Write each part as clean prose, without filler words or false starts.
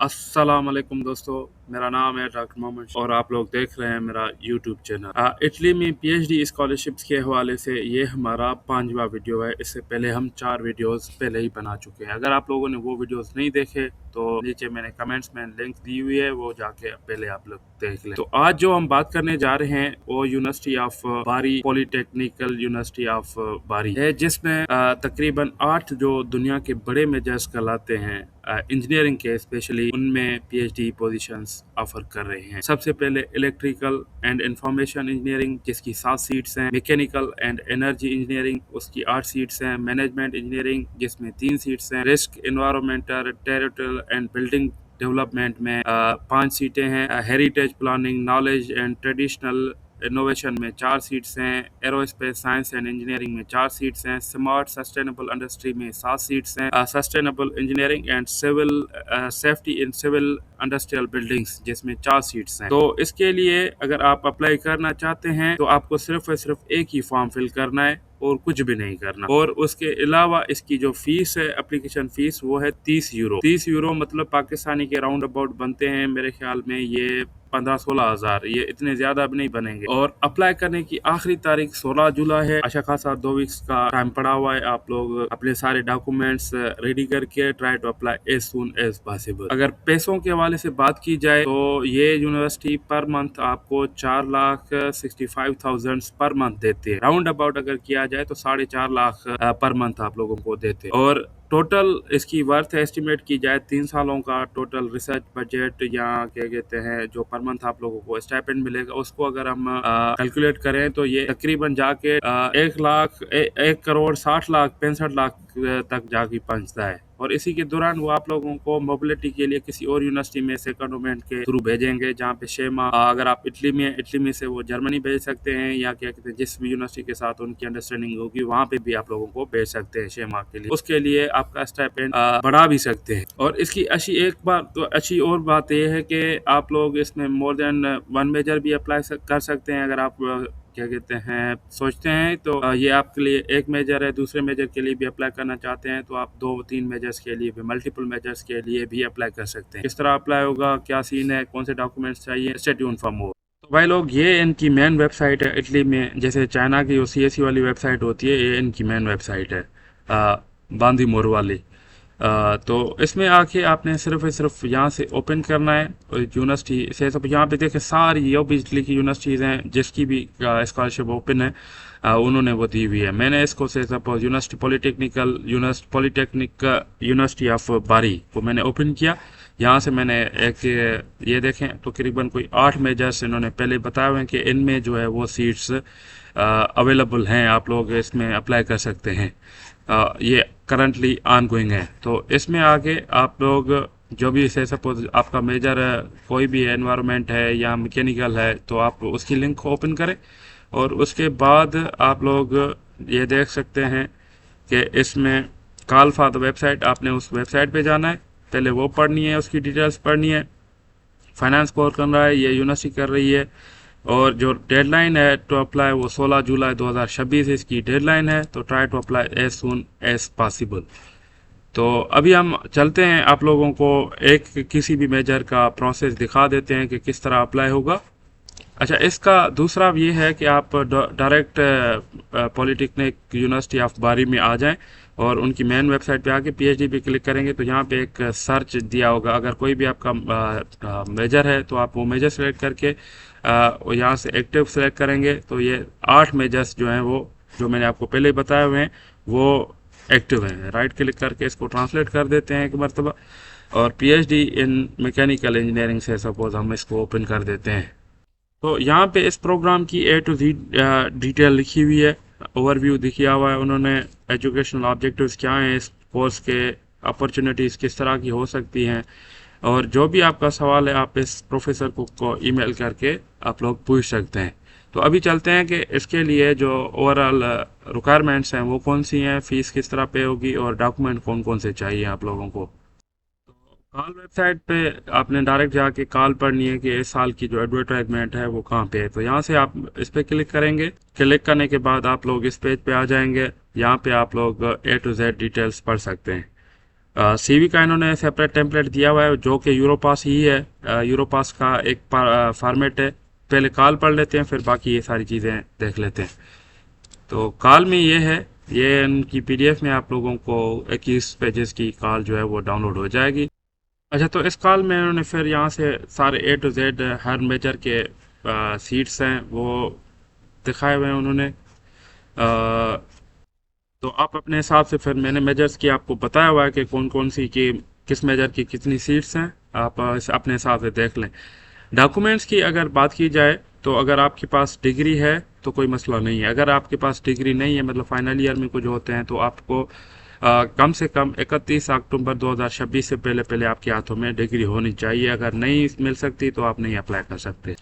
अस्सलाम वालेकुम दोस्तों, मेरा नाम है डॉक्टर मोहम्मद और आप लोग देख रहे हैं मेरा यूट्यूब चैनल। इटली में पीएचडी स्कॉलरशिप्स के हवाले से ये हमारा 5वां वीडियो है। इससे पहले हम 4 वीडियोस पहले ही बना चुके हैं। अगर आप लोगों ने वो वीडियोस नहीं देखे तो नीचे मैंने कमेंट्स में लिंक दी हुई है, वो जाके पहले आप लोग देख लें। तो आज जो हम बात करने जा रहे हैं वो यूनिवर्सिटी ऑफ बारी, पॉलिटेक्निकल यूनिवर्सिटी ऑफ बारी है, जिसमें तकरीबन 8 जो दुनिया के बड़े मेजर्स कहलाते हैं इंजीनियरिंग के, स्पेशली उनमें पीएचडी पोजीशंस ऑफर कर रहे हैं। सबसे पहले इलेक्ट्रिकल एंड इंफॉर्मेशन इंजीनियरिंग, जिसकी 7 सीट्स हैं। मैकेनिकल एंड एनर्जी इंजीनियरिंग, उसकी 8 सीट्स हैं। मैनेजमेंट इंजीनियरिंग, जिसमें 3 सीट्स हैं। Risk environmental, territorial and building development में 5 सीटें हैं। Heritage planning, knowledge and traditional innovation में 4 सीट्स हैं। एरोस्पेस साइंस एंड इंजीनियरिंग में 4 सीट्स हैं। स्मार्ट सस्टेनेबल इंडस्ट्री में 7 सीट्स हैं। Sustainable engineering and civil safety in civil industrial buildings, जिसमें 4 सीट्स हैं। तो इसके लिए अगर आप अप्लाई करना चाहते हैं तो आपको सिर्फ और सिर्फ एक ही फॉर्म फिल करना है और कुछ भी नहीं करना। और उसके अलावा इसकी जो फीस है, एप्लीकेशन फीस, वो है 30 यूरो। 30 यूरो मतलब पाकिस्तानी के राउंड अबाउट बनते हैं मेरे ख्याल में ये 15-16 हज़ार, ये इतने ज्यादा अब नहीं बनेंगे। और अप्लाई करने की आखिरी तारीख 16 जुलाई है। अच्छा खासा 2 वीक्स का टाइम पड़ा हुआ है। आप लोग अपने सारे डॉक्यूमेंट्स रेडी करके try to apply as soon as possible. अगर पैसों के हवाले से बात की जाए तो ये यूनिवर्सिटी पर मंथ आपको 4,65,000 पर मंथ देते हैं। राउंड अबाउट अगर किया जाए तो 4.5 लाख पर मंथ आप लोगों को देते हैं। और टोटल इसकी वर्थ एस्टिमेट की जाए 3 सालों का टोटल रिसर्च बजट, या क्या कहते हैं जो पर मंथ आप लोगों को स्टाइपेंड मिलेगा, उसको अगर हम कैलकुलेट करें तो ये तकरीबन जाके 1,60,65,लाख तक जाके पहुंचता है। और इसी के दौरान वो आप लोगों को मोबिलिटी के लिए किसी और यूनिवर्सिटी में सेकंडोमेंट के थ्रू भेजेंगे, जहाँ पे 6 माह अगर आप इटली में से वो जर्मनी भेज सकते हैं, या क्या कहते हैं जिस भी यूनिवर्सिटी के साथ उनकी अंडरस्टैंडिंग होगी वहाँ पे भी आप लोगों को भेज सकते हैं 6 माह के लिए। उसके लिए आपका स्टाइपेंड बढ़ा भी सकते हैं। और इसकी अच्छी और बात यह है कि आप लोग इसमें मोर देन 1 मेजर भी अप्लाई कर सकते हैं। अगर आप क्या कहते हैं सोचते हैं तो ये आपके लिए एक मेजर है। दूसरे मेजर के लिए भी अप्लाई करना चाहते हैं तो आप 2-3 मेजर्स के लिए भी, मल्टीपल मेजर्स के लिए भी अप्लाई कर सकते हैं। किस तरह अप्लाई होगा, क्या सीन है, कौन से डॉक्यूमेंट्स चाहिए, स्टे ट्यून फॉर मोर। तो भाई लोग, ये इनकी मेन वेबसाइट है इटली में। जैसे चाइना की सीएससी वाली वेबसाइट होती है, ये इनकी मेन वेबसाइट है बांदी मोर वाली। तो इसमें आके आपने सिर्फ यहाँ से ओपन करना है यूनिवर्सिटी से। सब यहाँ पे देखे सारी ये बिजली की यूनिवर्सिटीज़ हैं जिसकी भी स्कॉलरशिप ओपन है, उन्होंने वो दी हुई है। मैंने इसको से सपोज पॉलिटेक्निक यूनिवर्सिटी ऑफ बारी को मैंने ओपन किया। यहाँ से मैंने एक ये देखें तो तकरीबन कोई 8 मेजर्स इन्होंने पहले बताए हुए हैं कि इनमें जो है वो सीट्स अवेलेबल हैं, आप लोग इसमें अप्लाई कर सकते हैं। ये करंटली ऑन गोइंग है। तो इसमें आगे आप लोग जो भी से सपोज आपका मेजर कोई भी एनवायरनमेंट है या मैकेनिकल है तो आप उसकी लिंक को ओपन करें। और उसके बाद आप लोग ये देख सकते हैं कि इसमें कॉल फॉर द वेबसाइट, आपने उस वेबसाइट पे जाना है, पहले वो पढ़नी है, उसकी डिटेल्स पढ़नी है। फाइनेंस कौन कर रहा है, ये यूनिवर्सिटी कर रही है। और जो डेडलाइन है टू अप्लाई वो 16 जुलाई 2026 इसकी डेडलाइन है। तो try to apply as soon as possible. तो अभी हम चलते हैं, आप लोगों को एक किसी भी मेजर का प्रोसेस दिखा देते हैं कि किस तरह अप्लाई होगा। अच्छा, इसका दूसरा ये है कि आप डायरेक्ट पॉलिटेक्निक यूनिवर्सिटी ऑफ बारी में आ जाएं और उनकी मेन वेबसाइट पे आके पीएचडी पे क्लिक करेंगे तो यहाँ पे एक सर्च दिया होगा। अगर कोई भी आपका मेजर है तो आप वो मेजर सेलेक्ट करके यहाँ से एक्टिव सेलेक्ट करेंगे तो ये 8 मेजर्स जो हैं वो जो मैंने आपको पहले ही बताए हुए हैं वो एक्टिव हैं। राइट क्लिक करके इसको ट्रांसलेट कर देते हैं एक मरतबा, और पीएचडी इन मैकेनिकल इंजीनियरिंग से सपोज हम इसको ओपन कर देते हैं। तो यहाँ पे इस प्रोग्राम की A to Z डिटेल लिखी हुई है, ओवरव्यू दिखा हुआ है उन्होंने। एजुकेशनल ऑब्जेक्टिव्स क्या हैं इस कोर्स के, अपॉर्चुनिटीज़ किस तरह की हो सकती हैं, और जो भी आपका सवाल है आप इस प्रोफेसर को ईमेल करके आप लोग पूछ सकते हैं। तो अभी चलते हैं कि इसके लिए जो ओवरऑल रिक्वायरमेंट्स हैं वो कौन सी हैं, फ़ीस किस तरह पे होगी, और डॉक्यूमेंट कौन कौन से चाहिए आप लोगों को। कॉल वेबसाइट पे आपने डायरेक्ट जाके कॉल पढ़नी है कि इस साल की जो एडवर्टाइजमेंट है वो कहाँ पे है। तो यहाँ से आप इस पे क्लिक करेंगे। क्लिक करने के बाद आप लोग इस पेज पे आ जाएंगे। यहाँ पे आप लोग A to Z डिटेल्स पढ़ सकते हैं। सीवी का इन्होंने सेपरेट टेम्पलेट दिया हुआ है जो कि यूरोपास ही है। यूरोपास का एक फॉर्मेट है। पहले कॉल पढ़ लेते हैं, फिर बाकी ये सारी चीज़ें देख लेते हैं। तो कॉल में ये है, ये इनकी पीडीएफ में आप लोगों को 21 पेजेस की कॉल जो है वो डाउनलोड हो जाएगी। अच्छा, तो इस कॉल में उन्होंने फिर यहाँ से सारे ए टू जेड हर मेजर के सीट्स हैं वो दिखाए हुए हैं उन्होंने। तो आप अपने हिसाब से, फिर मैंने मेजर्स की आपको बताया हुआ है कि कौन कौन सी की किस मेजर की कितनी सीट्स हैं। आप अपने हिसाब से देख लें। डॉक्यूमेंट्स की अगर बात की जाए तो अगर आपके पास डिग्री है तो कोई मसला नहीं है। अगर आपके पास डिग्री नहीं है, मतलब फाइनल ईयर में कुछ होते हैं, तो आपको कम से कम 31 अक्टूबर 2026 से पहले पहले आपके हाथों में डिग्री होनी चाहिए। अगर नहीं मिल सकती तो आप नहीं अप्लाई कर सकते।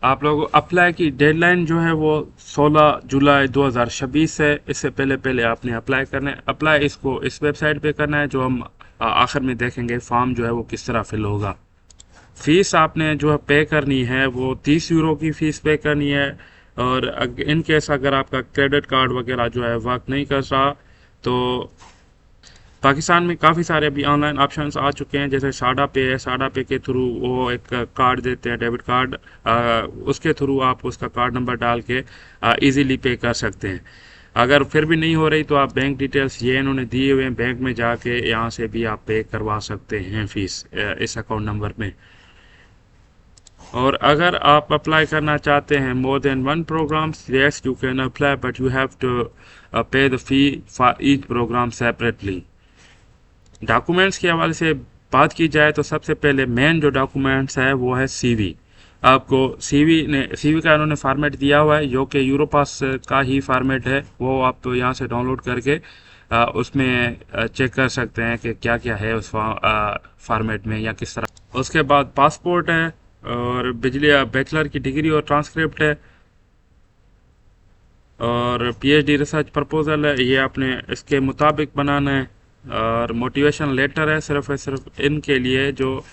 आप लोग अप्लाई की डेडलाइन जो है वो 16 जुलाई 2026 है। इससे पहले पहले आपने अप्लाई करना है। अप्लाई इसको इस वेबसाइट पे करना है जो हम आखिर में देखेंगे फॉर्म जो है वो किस तरह फिल होगा। फीस आपने जो है पे करनी है वो 30 यूरो की फ़ीस पे करनी है। और इन केस अगर आपका क्रेडिट कार्ड वगैरह जो है वर्क नहीं कर रहा, तो पाकिस्तान में काफ़ी सारे अभी ऑनलाइन ऑप्शंस आ चुके हैं, जैसे साडा पे है। साडा पे के थ्रू वो एक कार्ड देते हैं, डेबिट कार्ड। उसके थ्रू आप उसका कार्ड नंबर डाल के इजीली पे कर सकते हैं। अगर फिर भी नहीं हो रही तो आप बैंक डिटेल्स ये इन्होंने दिए हुए हैं, बैंक में जाके यहाँ से भी आप पे करवा सकते हैं फ़ीस इस अकाउंट नंबर में। और अगर आप अप्लाई करना चाहते हैं more than one programs, yes you can apply, but you have to pay the fee for each program separately. Documents के हवाले से बात की जाए तो सबसे पहले मेन जो डॉक्यूमेंट्स है वो है सीवी। आपको सीवी का इन्होंने फार्मेट दिया हुआ है जो कि यूरोपास का ही फार्मेट है। वो आप यहाँ से डाउनलोड करके उसमें चेक कर सकते हैं कि क्या क्या है उस फार्मेट में या किस तरह। उसके बाद पासपोर्ट है, और बिजली बैचलर की डिग्री और ट्रांसक्रिप्ट है, और पीएचडी रिसर्च प्रपोजल है, ये आपने इसके मुताबिक बनाना है। और मोटिवेशन लेटर है सिर्फ इनके लिए जो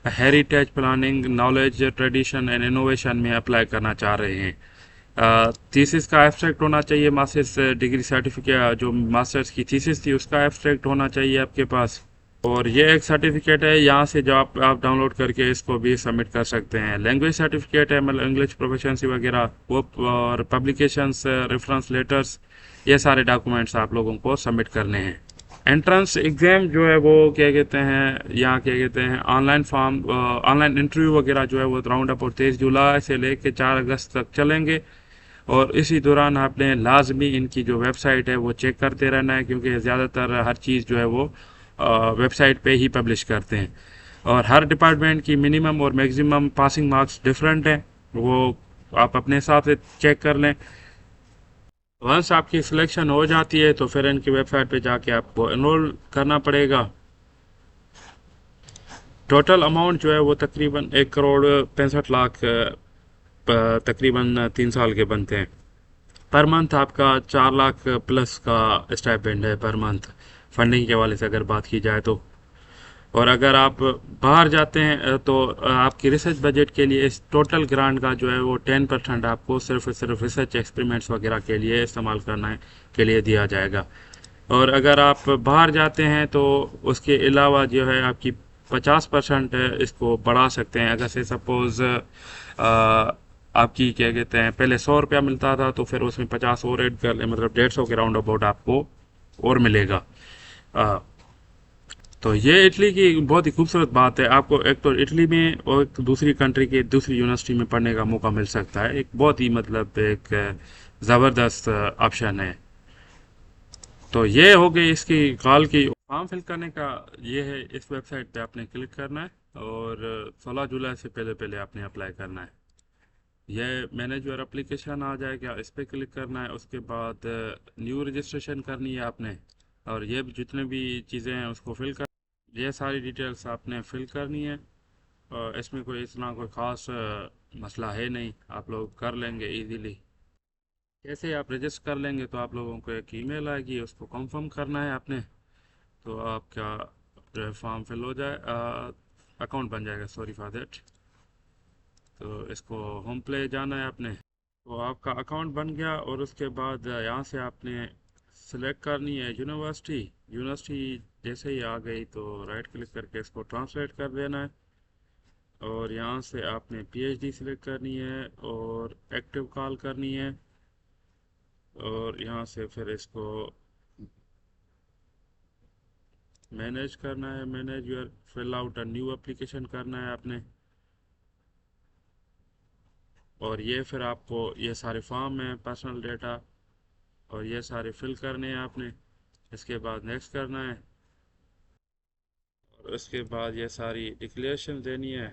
heritage planning, knowledge, tradition and innovation में अप्लाई करना चाह रहे हैं। थीसिस का एब्स्ट्रैक्ट होना चाहिए। मास्टर्स डिग्री सर्टिफिकेट, जो मास्टर्स की थीसिस थी उसका एब्स्ट्रैक्ट होना चाहिए आपके पास। और ये एक सर्टिफिकेट है, यहाँ से जो आप डाउनलोड करके इसको भी सबमिट कर सकते हैं। लैंग्वेज सर्टिफिकेट है, मतलब इंग्लिश प्रोफिशिएंसी वगैरह वो, और पब्लिकेशंस, रेफरेंस लेटर्स, ये सारे डॉक्यूमेंट्स आप लोगों को सबमिट करने हैं। एंट्रेंस एग्ज़ाम जो है वो क्या कहते हैं, यहाँ क्या कहते हैं, ऑनलाइन फॉर्म, ऑनलाइन इंटरव्यू वगैरह जो है वो राउंड अबाउट 23 जुलाई से लेकर 4 अगस्त तक चलेंगे। और इसी दौरान आपने लाजमी इनकी जो वेबसाइट है वो चेक करते रहना है, क्योंकि ज़्यादातर हर चीज़ जो है वो वेबसाइट पे ही पब्लिश करते हैं। और हर डिपार्टमेंट की मिनिमम और मैक्सिमम पासिंग मार्क्स डिफरेंट हैं, वो आप अपने हिसाब से चेक कर लें। वंस आपकी सिलेक्शन हो जाती है तो फिर इनकी वेबसाइट पे जाके आपको एनरोल करना पड़ेगा। टोटल अमाउंट जो है वो तकरीबन 1 करोड़ 65 लाख तकरीबन 3 साल के बनते हैं। पर मंथ आपका 4 लाख प्लस का स्टाइपेंड है पर मंथ, फंडिंग के हवाले से अगर बात की जाए तो। और अगर आप बाहर जाते हैं तो आपकी रिसर्च बजट के लिए इस टोटल ग्रांट का जो है वो 10% आपको सिर्फ रिसर्च एक्सपेरिमेंट्स वगैरह के लिए इस्तेमाल करना है के लिए दिया जाएगा। और अगर आप बाहर जाते हैं तो उसके अलावा जो है आपकी 50% इसको बढ़ा सकते हैं। अगर से सपोज़ आपकी क्या कहते हैं पहले 100 रुपया मिलता था, तो फिर उसमें 50 और ऐड कर लें, मतलब 150 के राउंड अबाउट आपको और मिलेगा। अ, तो ये इटली की बहुत ही खूबसूरत बात है। आपको एक तो इटली में और एक दूसरी कंट्री के दूसरी यूनिवर्सिटी में पढ़ने का मौका मिल सकता है। एक बहुत ही मतलब एक ज़बरदस्त ऑप्शन है। तो ये हो गई इसकी कॉल की। फॉर्म फिल करने का ये है, इस वेबसाइट पे आपने क्लिक करना है और 16 जुलाई से पहले पहले आपने अप्लाई करना है। ये मैनेज योर एप्लीकेशन आ जाएगा, इस पर क्लिक करना है। उसके बाद न्यू रजिस्ट्रेशन करनी है आपने, और ये भी जितने भी चीज़ें हैं उसको फिल कर, ये सारी डिटेल्स आपने फिल करनी है। और इसमें कोई इतना कोई ख़ास मसला है नहीं, आप लोग कर लेंगे इजीली। जैसे ही आप रजिस्टर कर लेंगे तो आप लोगों को एक ईमेल आएगी, उसको कंफर्म करना है आपने। तो आपका फॉर्म फिल हो जाए, अकाउंट बन जाएगा, सॉरी फॉर दैट। तो इसको होम प्ले जाना है आपने। तो आपका अकाउंट बन गया, और उसके बाद यहाँ से आपने सेलेक्ट करनी है यूनिवर्सिटी। यूनिवर्सिटी जैसे ही आ गई तो राइट क्लिक करके इसको ट्रांसलेट कर देना है, और यहाँ से आपने पीएचडी सिलेक्ट करनी है और एक्टिव कॉल करनी है, और यहाँ से फिर इसको मैनेज करना है, manage your fill out a new application करना है आपने। और ये फिर आपको ये सारे फॉर्म हैं, पर्सनल डेटा, और ये सारे फिल करने हैं आपने। इसके बाद नेक्स्ट करना है, और उसके बाद ये सारी डिक्लेरेशन देनी है।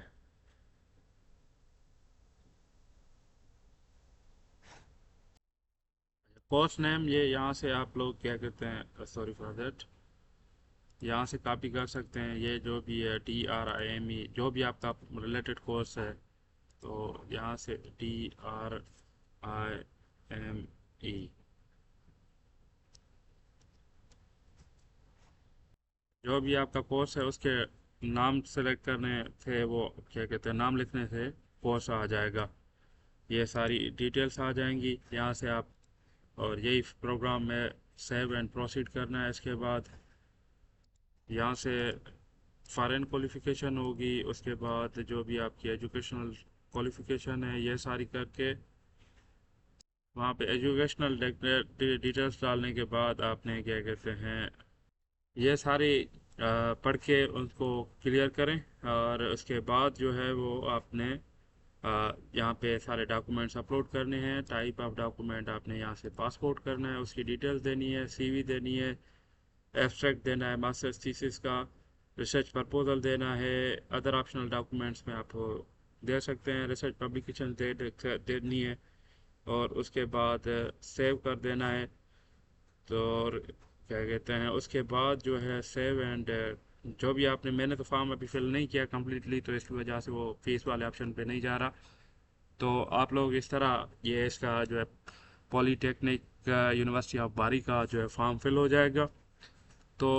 कोर्स नेम ये यहाँ से आप लोग क्या कहते हैं, सॉरी फॉर दैट, यहाँ से कॉपी कर सकते हैं। ये जो भी है TRIME, जो भी आपका रिलेटेड कोर्स है, तो यहाँ से TRIME, जो भी आपका कोर्स है उसके नाम सेलेक्ट करने थे, वो क्या कहते हैं, नाम लिखने से कोर्स आ जाएगा। ये सारी डिटेल्स आ जाएंगी यहाँ से आप, और यही प्रोग्राम में सेव एंड प्रोसीड करना है। इसके बाद यहाँ से फॉरेन क्वालिफ़िकेशन होगी, उसके बाद जो भी आपकी एजुकेशनल क्वालिफ़िकेशन है ये सारी करके वहाँ पे एजुकेशनल डिटेल्स डालने के बाद आपने क्या कहते हैं, ये सारे पढ़ के उनको क्लियर करें। और उसके बाद जो है वो आपने यहाँ पे सारे डॉक्यूमेंट्स अपलोड करने हैं। टाइप ऑफ डॉक्यूमेंट आपने यहाँ से पासपोर्ट करना है, उसकी डिटेल्स देनी है, सीवी देनी है, एब्स्ट्रैक्ट देना है मास्टर्स थीसिस का, रिसर्च प्रपोजल देना है। अदर ऑप्शनल डॉक्यूमेंट्स में आप दे सकते हैं, रिसर्च पब्लिकेशन देनी है, और उसके बाद सेव कर देना है। तो और क्या कहते हैं, उसके बाद जो है सेव एंड, जो भी आपने, मैंने तो फॉर्म अभी फिल नहीं किया कम्प्लीटली, तो इसकी वजह से वो फीस वाले ऑप्शन पे नहीं जा रहा। तो आप लोग इस तरह ये इसका जो है पॉलीटेक्निक यूनिवर्सिटी ऑफ बारी का जो है फॉर्म फिल हो जाएगा। तो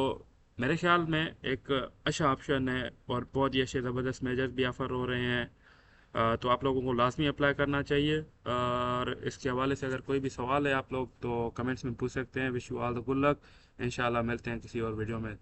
मेरे ख्याल में एक अच्छा ऑप्शन है, और बहुत ही अच्छे ज़बरदस्त मेजर्स भी ऑफ़र हो रहे हैं। तो आप लोगों को लाजमी अप्लाई करना चाहिए। और इसके हवाले से अगर कोई भी सवाल है आप लोग तो कमेंट्स में पूछ सकते हैं। Wish you all the good luck. इंशाल्लाह मिलते हैं किसी और वीडियो में।